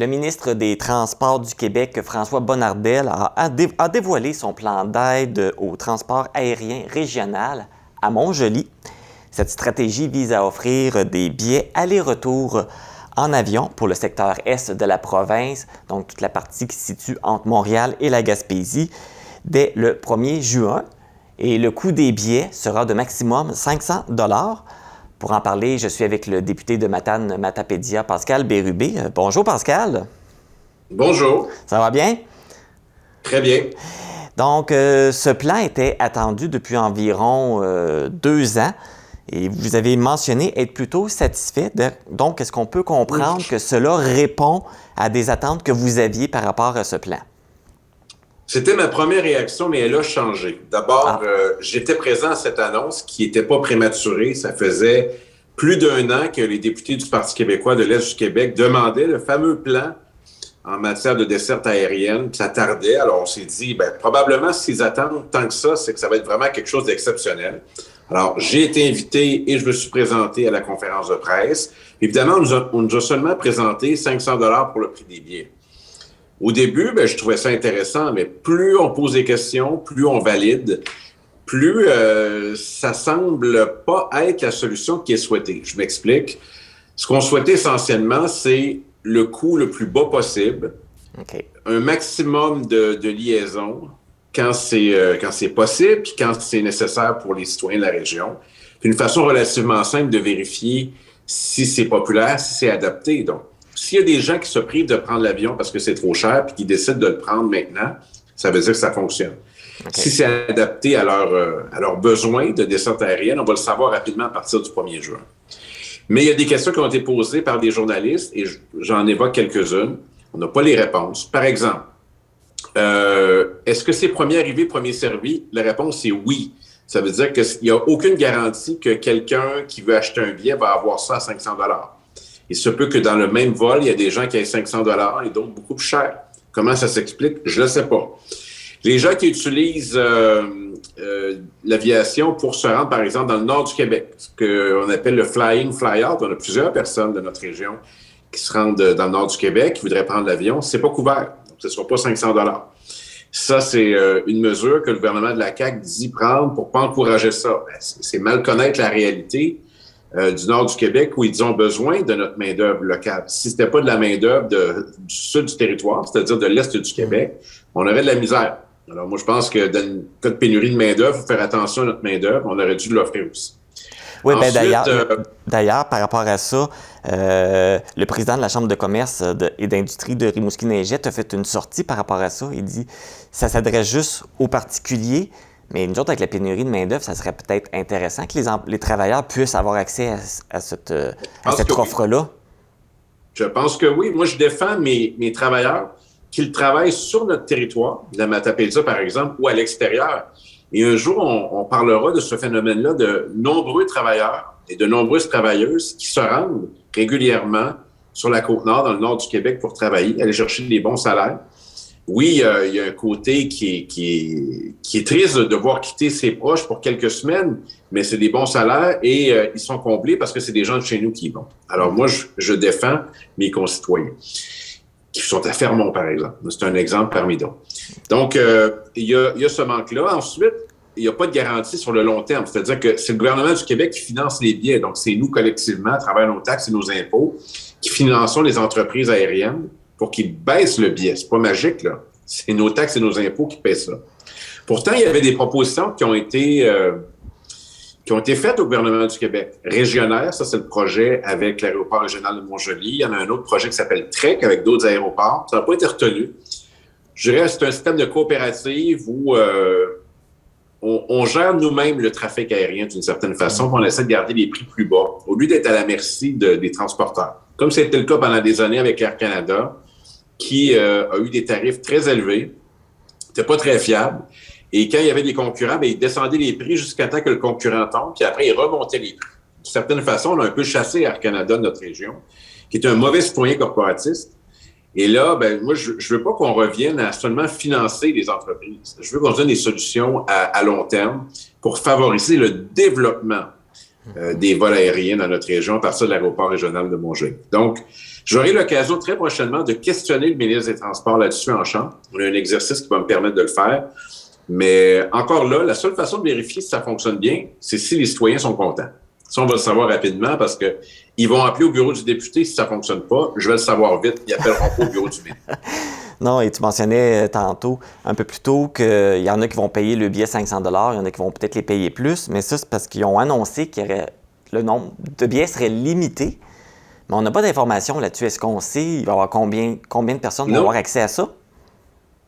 Le ministre des Transports du Québec, François Bonnardel, a dévoilé son plan d'aide au transport aérien régional à Montjoly. Cette stratégie vise à offrir des billets aller-retour en avion pour le secteur est de la province, donc toute la partie qui se situe entre Montréal et la Gaspésie, dès le 1er juin. Et le coût des billets sera de maximum 500 $. Pour en parler, je suis avec le député de Matane-Matapédia, Pascal Bérubé. Bonjour Pascal. Bonjour. Ça va bien? Très bien. Donc, ce plan était attendu depuis environ 2 ans et vous avez mentionné être plutôt satisfait. Donc, est-ce qu'on peut comprendre que cela répond à des attentes que vous aviez par rapport à ce plan? C'était ma première réaction, mais elle a changé. D'abord, j'étais présent à cette annonce qui n'était pas prématurée. Ça faisait plus d'1 an que les députés du Parti québécois de l'Est du Québec demandaient le fameux plan en matière de desserte aérienne. Ça tardait. Alors, on s'est dit, probablement, s'ils attendent tant que ça, c'est que ça va être vraiment quelque chose d'exceptionnel. Alors, j'ai été invité et je me suis présenté à la conférence de presse. Évidemment, on nous a seulement présenté 500 $ pour le prix des billets. Au début, je trouvais ça intéressant, mais plus on pose des questions, plus on valide, plus ça semble pas être la solution qui est souhaitée. Je m'explique. Ce qu'on souhaitait essentiellement, c'est le coût le plus bas possible, un maximum de liaisons quand c'est possible, puis quand c'est nécessaire pour les citoyens de la région, puis une façon relativement simple de vérifier si c'est populaire, si c'est adapté. Donc, s'il y a des gens qui se privent de prendre l'avion parce que c'est trop cher puis qui décident de le prendre maintenant, ça veut dire que ça fonctionne. Si c'est adapté à leurs besoins de desserte aérienne, on va le savoir rapidement à partir du 1er juin. Mais il y a des questions qui ont été posées par des journalistes et j'en évoque quelques-unes. On n'a pas les réponses. Par exemple, est-ce que c'est premier arrivé, premier servi? La réponse est oui. Ça veut dire qu'il n'y a aucune garantie que quelqu'un qui veut acheter un billet va avoir ça à 500 $. Il se peut que dans le même vol, il y a des gens qui aient 500 $ et d'autres beaucoup plus cher. Comment ça s'explique? Je ne le sais pas. Les gens qui utilisent l'aviation pour se rendre, par exemple, dans le nord du Québec, ce qu'on appelle le fly-in, fly-out, on a plusieurs personnes de notre région qui se rendent dans le nord du Québec, qui voudraient prendre l'avion, c'est pas couvert. Donc, ce ne sera pas 500 $. Ça, c'est une mesure que le gouvernement de la CAQ dit prendre pour pas encourager ça. C'est mal connaître la réalité du nord du Québec où ils ont besoin de notre main-d'œuvre locale. Si c'était pas de la main-d'œuvre du sud du territoire, c'est-à-dire de l'est du Québec, on aurait de la misère. Alors, moi, je pense que dans le cas de pénurie de main-d'œuvre, il faut faire attention à notre main-d'œuvre. On aurait dû l'offrir aussi. Oui, d'ailleurs, par rapport à ça, le président de la Chambre de commerce et d'industrie de Rimouski-Neigette a fait une sortie par rapport à ça. Il dit que ça s'adresse juste aux particuliers, mais nous autres, avec la pénurie de main-d'œuvre, ça serait peut-être intéressant que les travailleurs puissent avoir accès à cette offre-là. Je pense que oui. Moi, je défends mes travailleurs qu'ils travaillent sur notre territoire, la Matapédia, par exemple, ou à l'extérieur. Et un jour, on parlera de ce phénomène-là de nombreux travailleurs et de nombreuses travailleuses qui se rendent régulièrement sur la Côte-Nord, dans le nord du Québec, pour travailler, aller chercher des bons salaires. Oui, il y a un côté qui est triste de devoir quitter ses proches pour quelques semaines, mais c'est des bons salaires et ils sont comblés parce que c'est des gens de chez nous qui y vont. Alors moi, je défends mes concitoyens qui sont à Fermont, par exemple. C'est un exemple parmi d'autres. Donc, il y a ce manque-là. Ensuite, il n'y a pas de garantie sur le long terme. C'est-à-dire que c'est le gouvernement du Québec qui finance les billets. Donc, c'est nous, collectivement, à travers nos taxes et nos impôts, qui finançons les entreprises aériennes pour qu'ils baissent le billet. C'est pas magique, là. C'est nos taxes et nos impôts qui paient ça. Pourtant, il y avait des propositions qui ont été faites au gouvernement du Québec. Régionnaire, ça, c'est le projet avec l'aéroport régional de Montjoly. Il y en a un autre projet qui s'appelle TREC avec d'autres aéroports. Ça n'a pas été retenu. Je dirais que c'est un système de coopérative où on gère nous-mêmes le trafic aérien d'une certaine façon, puis on essaie de garder les prix plus bas, au lieu d'être à la merci des transporteurs. Comme c'était le cas pendant des années avec Air Canada, qui a eu des tarifs très élevés, c'était pas très fiable. Et quand il y avait des concurrents, ils descendaient les prix jusqu'à temps que le concurrent tombe, puis après, ils remontaient les prix. D'une certaine façon, on a un peu chassé Air Canada de notre région, qui est un mauvais citoyen corporatiste. Et là, moi, je veux pas qu'on revienne à seulement financer les entreprises. Je veux qu'on se donne des solutions à long terme pour favoriser le développement des vols aériens dans notre région à partir de l'aéroport régional de Montjoly. Donc, j'aurai l'occasion très prochainement de questionner le ministre des Transports là-dessus en chambre. On a un exercice qui va me permettre de le faire. Mais encore là, la seule façon de vérifier si ça fonctionne bien, c'est si les citoyens sont contents. Ça, on va le savoir rapidement parce que ils vont appeler au bureau du député si ça fonctionne pas. Je vais le savoir vite. Ils appelleront pas au bureau du ministre. Non, et tu mentionnais tantôt, un peu plus tôt, qu'il y en a qui vont payer le billet 500 $, il y en a qui vont peut-être les payer plus, mais ça, c'est parce qu'ils ont annoncé que le nombre de billets serait limité. Mais on n'a pas d'informations là-dessus. Est-ce qu'on sait, il va y avoir combien de personnes vont avoir accès à ça?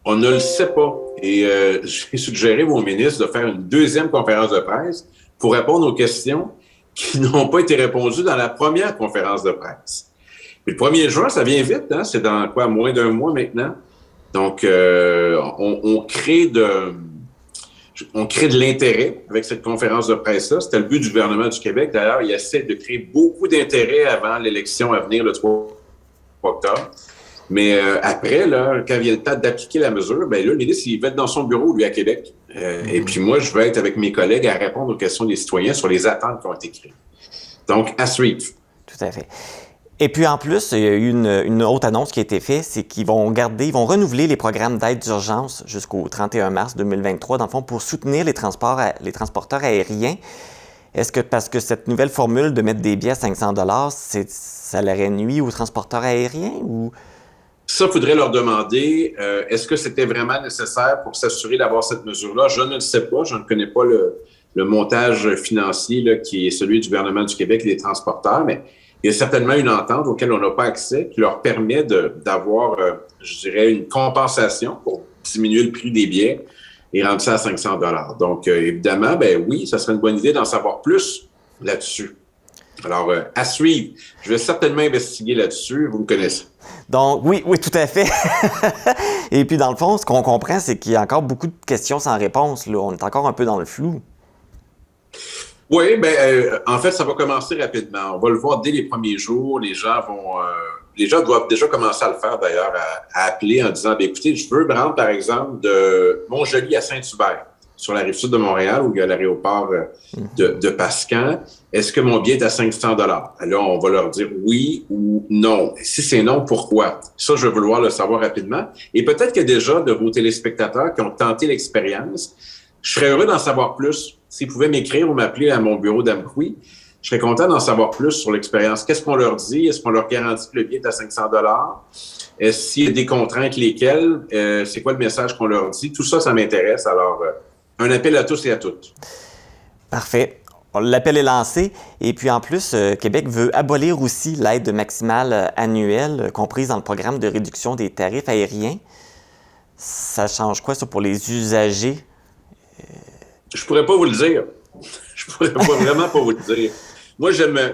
On ne le sait pas. Et j'ai suggéré au ministre de faire une deuxième conférence de presse pour répondre aux questions qui n'ont pas été répondues dans la première conférence de presse. Puis le 1er juin, ça vient vite, hein? C'est dans quoi, moins d'un mois maintenant. Donc, on crée de l'intérêt avec cette conférence de presse-là. C'était le but du gouvernement du Québec. D'ailleurs, il essaie de créer beaucoup d'intérêt avant l'élection à venir le 3 octobre. Mais après, là, quand vient le temps d'appliquer la mesure, bien là, le ministre, il va être dans son bureau, lui, à Québec. Et puis moi, je vais être avec mes collègues à répondre aux questions des citoyens sur les attentes qui ont été créées. Donc, à suivre. Tout à fait. Et puis en plus, il y a eu une autre annonce qui a été faite, c'est qu'ils vont renouveler les programmes d'aide d'urgence jusqu'au 31 mars 2023, dans le fond, pour soutenir les transporteurs aériens. Est-ce que parce que cette nouvelle formule de mettre des billets à 500 $, ça leur nuit aux transporteurs aériens ou... Ça, il faudrait leur demander, est-ce que c'était vraiment nécessaire pour s'assurer d'avoir cette mesure-là? Je ne le sais pas, je ne connais pas le montage financier là, qui est celui du gouvernement du Québec et des transporteurs, mais il y a certainement une entente auquel on n'a pas accès qui leur permet d'avoir, je dirais, une compensation pour diminuer le prix des billets et rendre ça à 500 $. Donc, évidemment, ben oui, ça serait une bonne idée d'en savoir plus là-dessus. Alors, à suivre. Je vais certainement investiguer là-dessus. Vous me connaissez. Donc, oui, tout à fait. Et puis, dans le fond, ce qu'on comprend, c'est qu'il y a encore beaucoup de questions sans réponse. Là. On est encore un peu dans le flou. Oui, en fait, ça va commencer rapidement. On va le voir dès les premiers jours. Les gens doivent déjà commencer à le faire, d'ailleurs, à appeler en disant, écoutez, je veux me rendre, par exemple, de Montjoly à Saint-Hubert, sur la rive sud de Montréal, où il y a l'aéroport de Pascan. Est-ce que mon billet est à 500 $? Là, on va leur dire oui ou non. Et si c'est non, pourquoi? Ça, je vais vouloir le savoir rapidement. Et peut-être qu'il y a déjà de vos téléspectateurs qui ont tenté l'expérience. Je serais heureux d'en savoir plus. S'ils pouvaient m'écrire ou m'appeler à mon bureau d'Amqui, je serais content d'en savoir plus sur l'expérience. Qu'est-ce qu'on leur dit? Est-ce qu'on leur garantit que le billet est à 500 $? Est-ce s'il y a des contraintes, lesquelles? C'est quoi le message qu'on leur dit? Tout ça, ça m'intéresse. Alors, un appel à tous et à toutes. Parfait. L'appel est lancé. Et puis en plus, Québec veut abolir aussi l'aide maximale annuelle comprise dans le programme de réduction des tarifs aériens. Ça change quoi, ça, pour les usagers? Je pourrais pas vous le dire. Je pourrais vraiment pas vous le dire. Moi,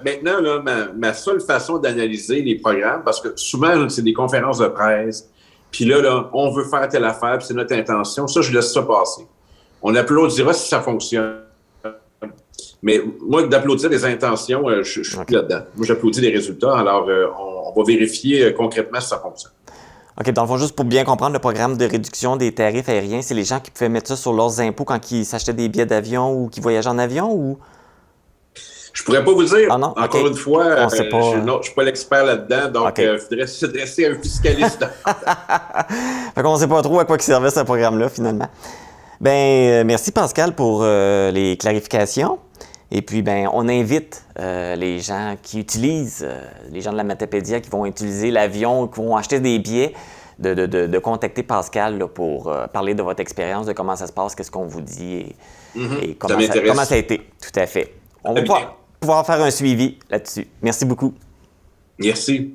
maintenant, là, ma seule façon d'analyser les programmes, parce que souvent, là, c'est des conférences de presse, puis là, on veut faire telle affaire, puis c'est notre intention. Ça, je laisse ça passer. On applaudira si ça fonctionne. Mais moi, d'applaudir les intentions, je suis plus là-dedans. Moi, j'applaudis les résultats. Alors, on va vérifier concrètement si ça fonctionne. OK, dans le fond, juste pour bien comprendre, le programme de réduction des tarifs aériens, c'est les gens qui pouvaient mettre ça sur leurs impôts quand ils s'achetaient des billets d'avion ou qui voyageaient en avion ou... Je pourrais pas vous dire. Ah non? Encore une fois, sait pas, je suis pas l'expert là-dedans, donc il faudrait s'adresser à un fiscaliste. Fait qu'on sait pas trop à quoi servait ce programme-là, finalement. Merci Pascal pour les clarifications. Et puis, on invite les gens qui utilisent, les gens de la Matapédia qui vont utiliser l'avion, qui vont acheter des billets, de contacter Pascal là, pour parler de votre expérience, de comment ça se passe, qu'est-ce qu'on vous dit et comment ça a été. Tout à fait. On va pouvoir faire un suivi là-dessus. Merci beaucoup. Merci.